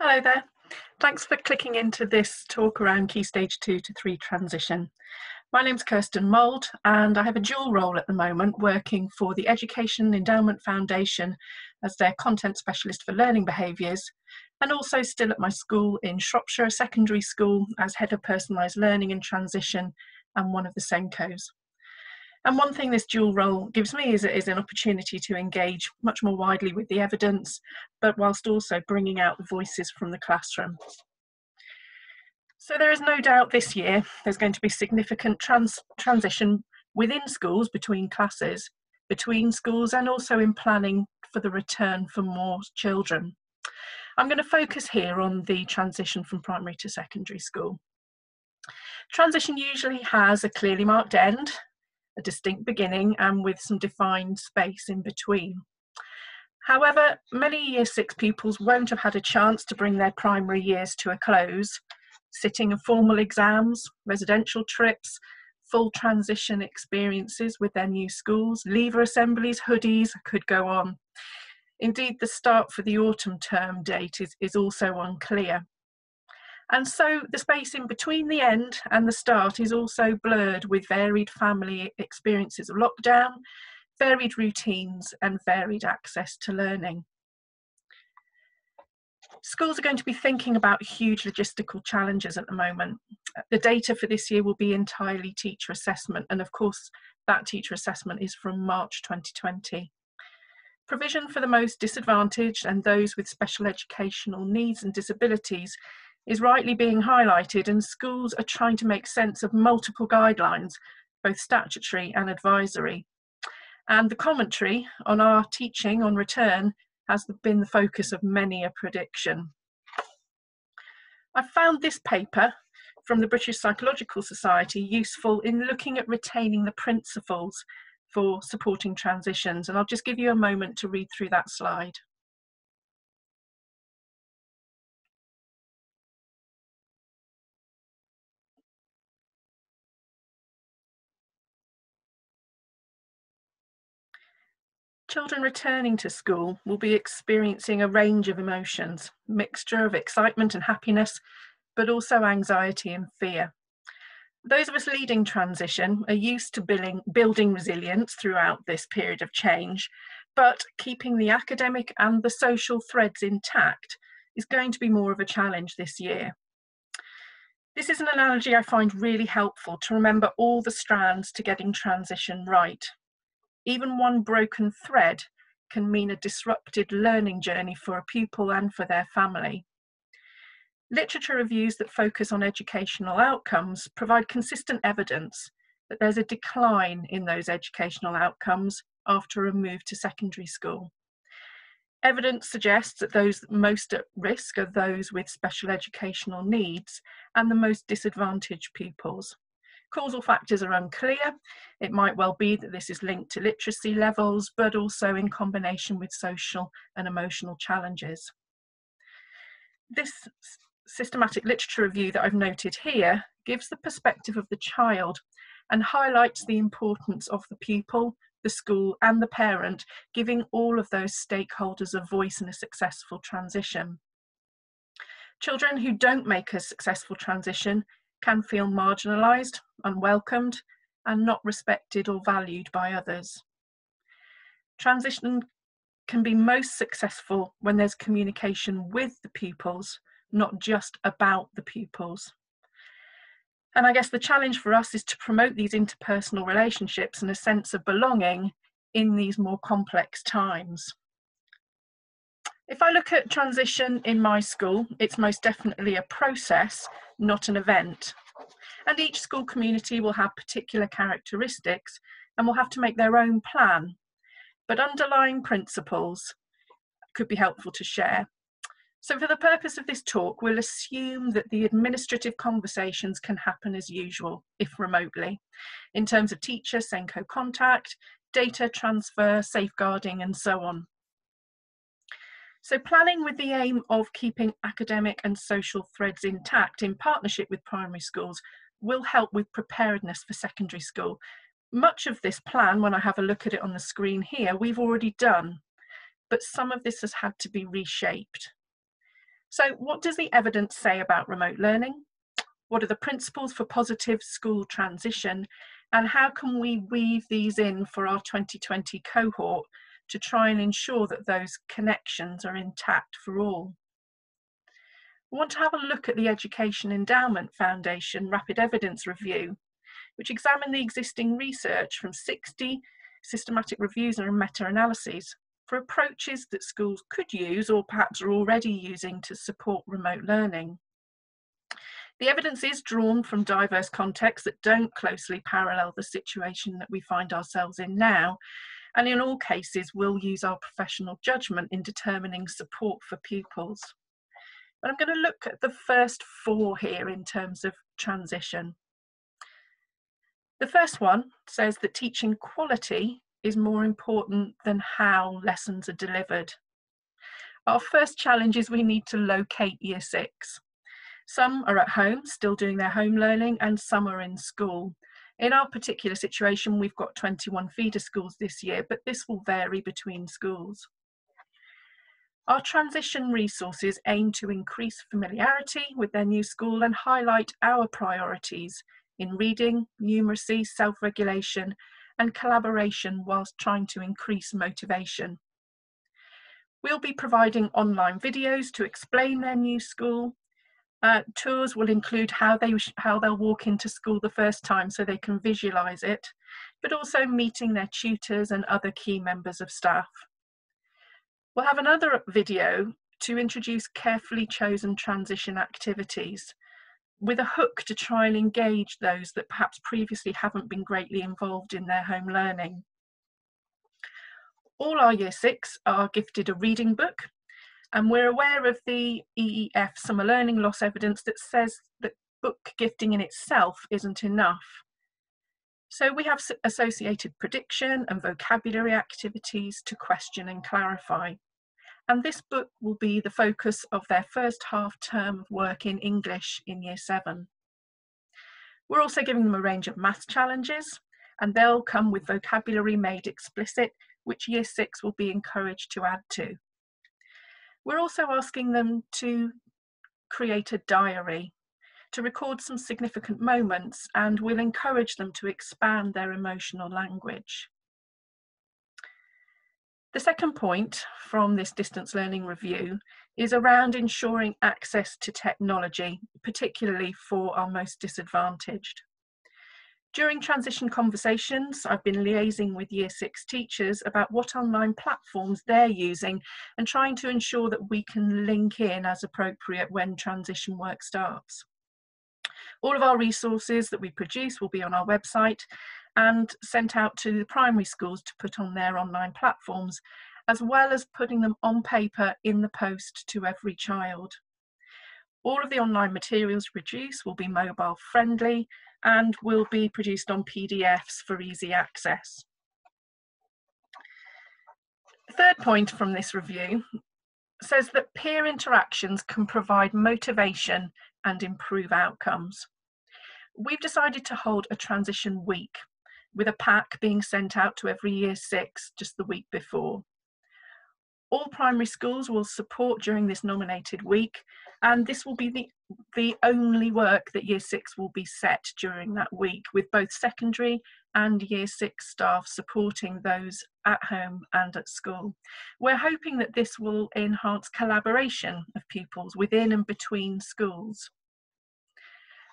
Hello there. Thanks for clicking into this talk around Key Stage 2 to 3 transition. My name's Kirsten Mould and I have a dual role at the moment working for the Education Endowment Foundation as their content specialist for learning behaviours, and also still at my school in Shropshire Secondary School as Head of Personalised Learning and Transition and one of the Senkos. And one thing this dual role gives me is an opportunity to engage much more widely with the evidence, but whilst also bringing out the voices from the classroom. So there is no doubt this year there's going to be significant transition within schools, between classes, between schools, and also in planning for the return for more children. I'm going to focus here on the transition from primary to secondary school. Transition usually has a clearly marked end, a distinct beginning, and with some defined space in between. However, many Year 6 pupils won't have had a chance to bring their primary years to a close. Sitting and formal exams, residential trips, full transition experiences with their new schools, leaver assemblies, hoodies, could go on. Indeed, the start for the autumn term date is also unclear. And so the space in between the end and the start is also blurred with varied family experiences of lockdown, varied routines, and varied access to learning. Schools are going to be thinking about huge logistical challenges at the moment. The data for this year will be entirely teacher assessment, and of course that teacher assessment is from March 2020. Provision for the most disadvantaged and those with special educational needs and disabilities is rightly being highlighted, and schools are trying to make sense of multiple guidelines, both statutory and advisory. And the commentary on our teaching on return has been the focus of many a prediction. I found this paper from the British Psychological Society useful in looking at retaining the principles for supporting transitions, and I'll just give you a moment to read through that slide. Children returning to school will be experiencing a range of emotions, mixture of excitement and happiness, but also anxiety and fear. Those of us leading transition are used to building resilience throughout this period of change, but keeping the academic and the social threads intact is going to be more of a challenge this year. This is an analogy I find really helpful to remember all the strands to getting transition right. Even one broken thread can mean a disrupted learning journey for a pupil and for their family. Literature reviews that focus on educational outcomes provide consistent evidence that there's a decline in those educational outcomes after a move to secondary school. Evidence suggests that those most at risk are those with special educational needs and the most disadvantaged pupils. Causal factors are unclear. It might well be that this is linked to literacy levels, but also in combination with social and emotional challenges. This systematic literature review that I've noted here gives the perspective of the child and highlights the importance of the pupil, the school, and the parent, giving all of those stakeholders a voice in a successful transition. Children who don't make a successful transition can feel marginalised, unwelcomed, and not respected or valued by others. Transition can be most successful when there's communication with the pupils, not just about the pupils. And I guess the challenge for us is to promote these interpersonal relationships and a sense of belonging in these more complex times. If I look at transition in my school, it's most definitely a process, not an event. And each school community will have particular characteristics and will have to make their own plan. But underlying principles could be helpful to share. So for the purpose of this talk, we'll assume that the administrative conversations can happen as usual, if remotely, in terms of teacher, Senko contact, data transfer, safeguarding, and so on. So planning with the aim of keeping academic and social threads intact in partnership with primary schools will help with preparedness for secondary school. Much of this plan, when I have a look at it on the screen here, we've already done, but some of this has had to be reshaped. So what does the evidence say about remote learning? What are the principles for positive school transition? And how can we weave these in for our 2020 cohort to try and ensure that those connections are intact for all? We want to have a look at the Education Endowment Foundation Rapid Evidence Review, which examined the existing research from 60 systematic reviews and meta-analyses for approaches that schools could use or perhaps are already using to support remote learning. The evidence is drawn from diverse contexts that don't closely parallel the situation that we find ourselves in now, and in all cases we'll use our professional judgment in determining support for pupils. But I'm going to look at the first four here in terms of transition. The first one says that teaching quality is more important than how lessons are delivered. Our first challenge is we need to locate Year 6. Some are at home, still doing their home learning, and some are in school. In our particular situation, we've got 21 feeder schools this year, but this will vary between schools. Our transition resources aim to increase familiarity with their new school and highlight our priorities in reading, numeracy, self-regulation, and collaboration whilst trying to increase motivation. We'll be providing online videos to explain their new school. Tours will include how they'll walk into school the first time so they can visualise it, but also meeting their tutors and other key members of staff. We'll have another video to introduce carefully chosen transition activities with a hook to try and engage those that perhaps previously haven't been greatly involved in their home learning. All our Year 6 are gifted a reading book, and we're aware of the EEF summer learning loss evidence that says that book gifting in itself isn't enough. So we have associated prediction and vocabulary activities to question and clarify. And this book will be the focus of their first half term of work in English in Year 7. We're also giving them a range of maths challenges, and they'll come with vocabulary made explicit, which Year 6 will be encouraged to add to. We're also asking them to create a diary to record some significant moments, and we'll encourage them to expand their emotional language. The second point from this distance learning review is around ensuring access to technology, particularly for our most disadvantaged. During transition conversations, I've been liaising with Year 6 teachers about what online platforms they're using and trying to ensure that we can link in as appropriate when transition work starts. All of our resources that we produce will be on our website and sent out to the primary schools to put on their online platforms, as well as putting them on paper in the post to every child. All of the online materials produced will be mobile friendly and will be produced on PDFs for easy access. The third point from this review says that peer interactions can provide motivation and improve outcomes. We've decided to hold a transition week with a pack being sent out to every Year 6 just the week before. All primary schools will support during this nominated week, and this will be the only work that Year 6 will be set during that week, with both secondary and Year 6 staff supporting those at home and at school. We're hoping that this will enhance collaboration of pupils within and between schools.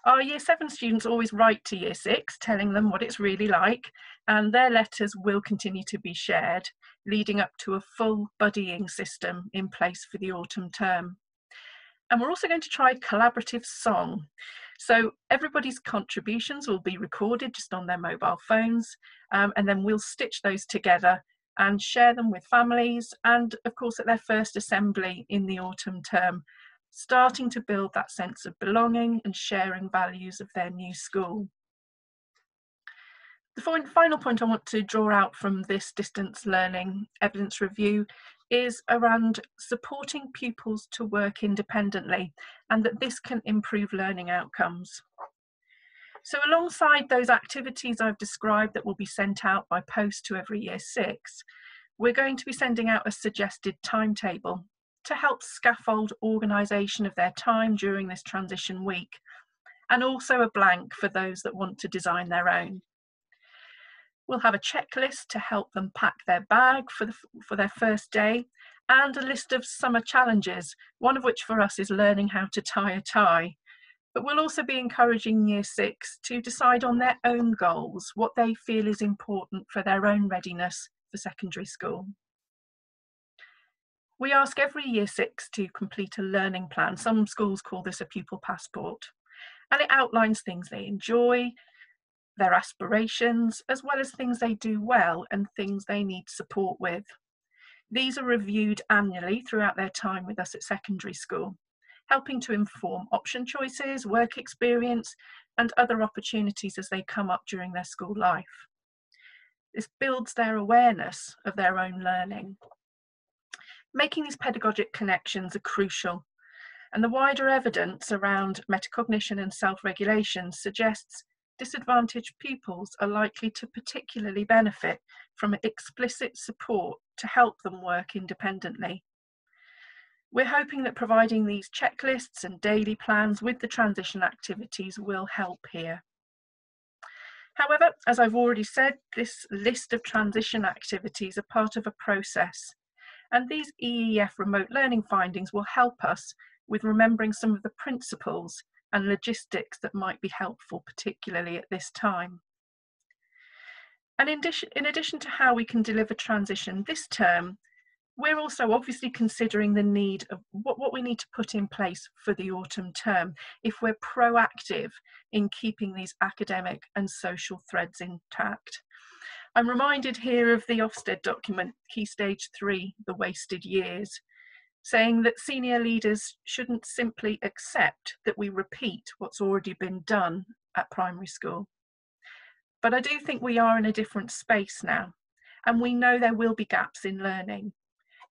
Our Year 7 students always write to Year 6 telling them what it's really like, and their letters will continue to be shared, leading up to a full buddying system in place for the autumn term. And we're also going to try collaborative song. So everybody's contributions will be recorded just on their mobile phones, and then we'll stitch those together and share them with families and, of course, at their first assembly in the autumn term, starting to build that sense of belonging and sharing values of their new school. The final point I want to draw out from this distance learning evidence review is around supporting pupils to work independently, and that this can improve learning outcomes. So alongside those activities I've described that will be sent out by post to every Year 6, we're going to be sending out a suggested timetable to help scaffold organisation of their time during this transition week, and also a blank for those that want to design their own. We'll have a checklist to help them pack their bag for their first day, and a list of summer challenges, one of which for us is learning how to tie a tie. But we'll also be encouraging Year 6 to decide on their own goals, what they feel is important for their own readiness for secondary school. We ask every Year 6 to complete a learning plan. Some schools call this a pupil passport, and it outlines things they enjoy, their aspirations, as well as things they do well and things they need support with. These are reviewed annually throughout their time with us at secondary school, helping to inform option choices, work experience, and other opportunities as they come up during their school life. This builds their awareness of their own learning. Making these pedagogic connections are crucial, and the wider evidence around metacognition and self-regulation suggests disadvantaged pupils are likely to particularly benefit from explicit support to help them work independently. We're hoping that providing these checklists and daily plans with the transition activities will help here. However, as I've already said, this list of transition activities are part of a process, and these EEF remote learning findings will help us with remembering some of the principles and logistics that might be helpful, particularly at this time. And in addition to how we can deliver transition this term, we're also obviously considering the need of what we need to put in place for the autumn term if we're proactive in keeping these academic and social threads intact. I'm reminded here of the Ofsted document, Key Stage 3, The Wasted Years, saying that senior leaders shouldn't simply accept that we repeat what's already been done at primary school. But I do think we are in a different space now, and we know there will be gaps in learning.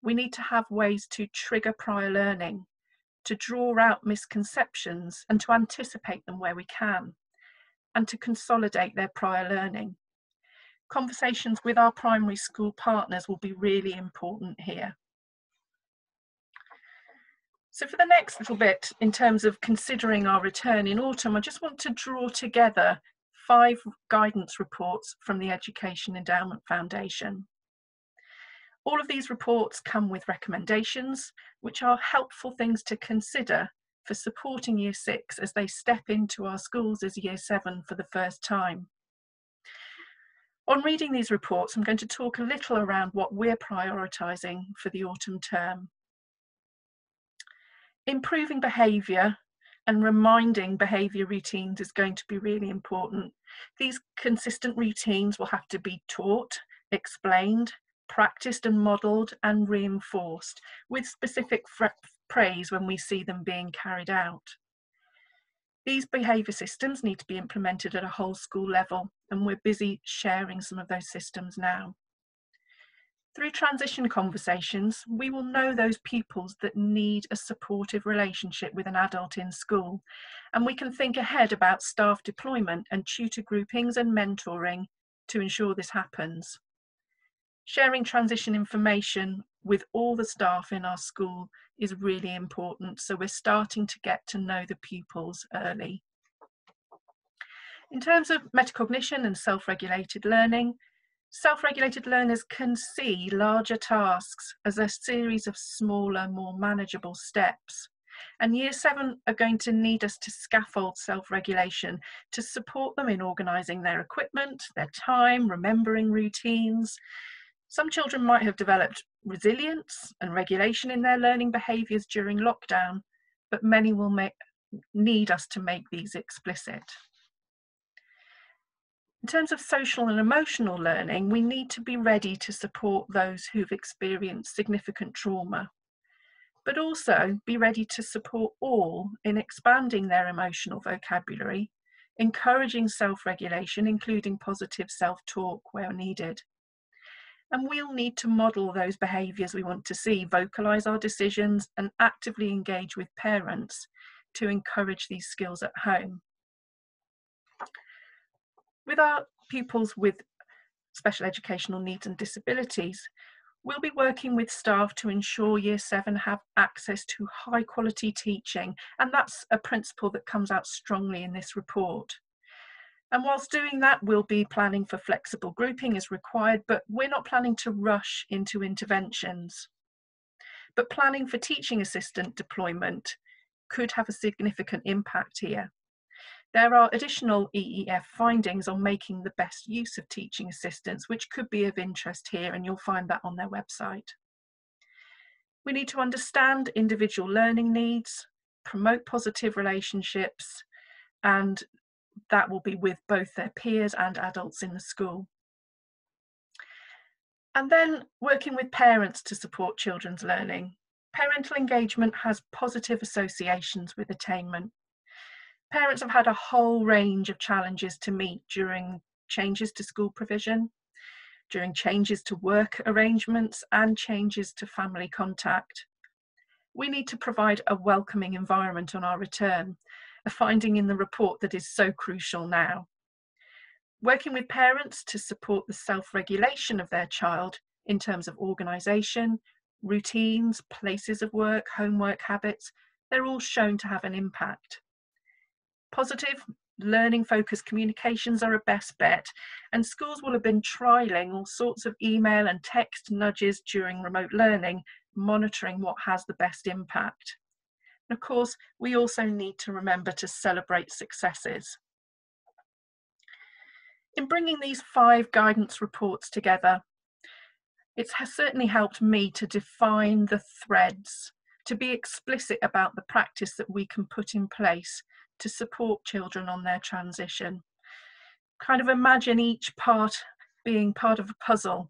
We need to have ways to trigger prior learning, to draw out misconceptions and to anticipate them where we can, and to consolidate their prior learning. Conversations with our primary school partners will be really important here. So for the next little bit, in terms of considering our return in autumn, I just want to draw together 5 guidance reports from the Education Endowment Foundation. All of these reports come with recommendations, which are helpful things to consider for supporting Year 6 as they step into our schools as Year 7 for the first time. On reading these reports, I'm going to talk a little around what we're prioritising for the autumn term. Improving behaviour and reminding behaviour routines is going to be really important. These consistent routines will have to be taught, explained, practiced and modelled and reinforced with specific praise when we see them being carried out. These behaviour systems need to be implemented at a whole school level, and we're busy sharing some of those systems now. Through transition conversations, we will know those pupils that need a supportive relationship with an adult in school, and we can think ahead about staff deployment and tutor groupings and mentoring to ensure this happens. Sharing transition information with all the staff in our school is really important, so we're starting to get to know the pupils early. In terms of metacognition and self-regulated learning, self-regulated learners can see larger tasks as a series of smaller, more manageable steps. And Year 7 are going to need us to scaffold self-regulation to support them in organising their equipment, their time, remembering routines. Some children might have developed resilience and regulation in their learning behaviours during lockdown, but many will need us to make these explicit. In terms of social and emotional learning, we need to be ready to support those who've experienced significant trauma, but also be ready to support all in expanding their emotional vocabulary, encouraging self-regulation, including positive self-talk where needed. And we'll need to model those behaviours we want to see, vocalise our decisions and actively engage with parents to encourage these skills at home. With our pupils with special educational needs and disabilities, We'll be working with staff to ensure Year 7 have access to high quality teaching, and that's a principle that comes out strongly in this report. And whilst doing that, we'll be planning for flexible grouping as required, but we're not planning to rush into interventions. But planning for teaching assistant deployment could have a significant impact here. There are additional EEF findings on making the best use of teaching assistants, which could be of interest here, and you'll find that on their website. We need to understand individual learning needs, promote positive relationships, and that will be with both their peers and adults in the school. And then working with parents to support children's learning. Parental engagement has positive associations with attainment. Parents have had a whole range of challenges to meet during changes to school provision, during changes to work arrangements, and changes to family contact. We need to provide a welcoming environment on our return, a finding in the report that is so crucial now. Working with parents to support the self-regulation of their child in terms of organisation, routines, places of work, homework habits, they're all shown to have an impact. Positive, learning-focused communications are a best bet, and schools will have been trialling all sorts of email and text nudges during remote learning, monitoring what has the best impact. And of course, we also need to remember to celebrate successes. In bringing these 5 guidance reports together, it has certainly helped me to define the threads, to be explicit about the practice that we can put in place to support children on their transition. Kind of imagine each part being part of a puzzle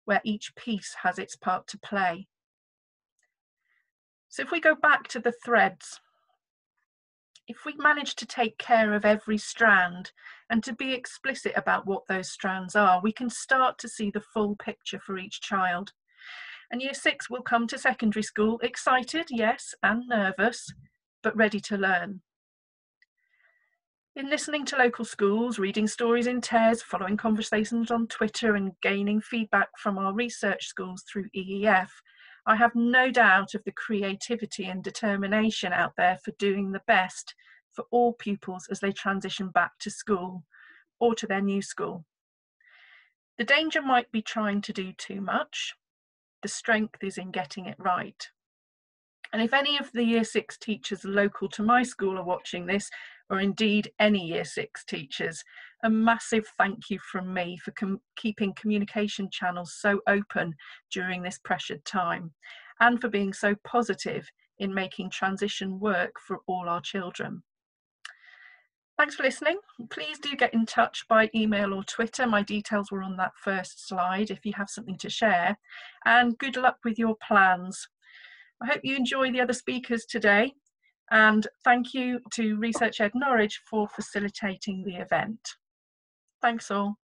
where each piece has its part to play. So if we go back to the threads, if we manage to take care of every strand and to be explicit about what those strands are, we can start to see the full picture for each child. And Year 6 will come to secondary school excited, yes, and nervous, but ready to learn. In listening to local schools, reading stories in TES, following conversations on Twitter, and gaining feedback from our research schools through EEF, I have no doubt of the creativity and determination out there for doing the best for all pupils as they transition back to school or to their new school. The danger might be trying to do too much. The strength is in getting it right. And if any of the Year 6 teachers local to my school are watching this, or indeed any Year 6 teachers, a massive thank you from me for keeping communication channels so open during this pressured time, and for being so positive in making transition work for all our children. Thanks for listening. Please do get in touch by email or Twitter. My details were on that first slide if you have something to share. And good luck with your plans. I hope you enjoy the other speakers today, and thank you to Research Ed Norwich for facilitating the event. Thanks all.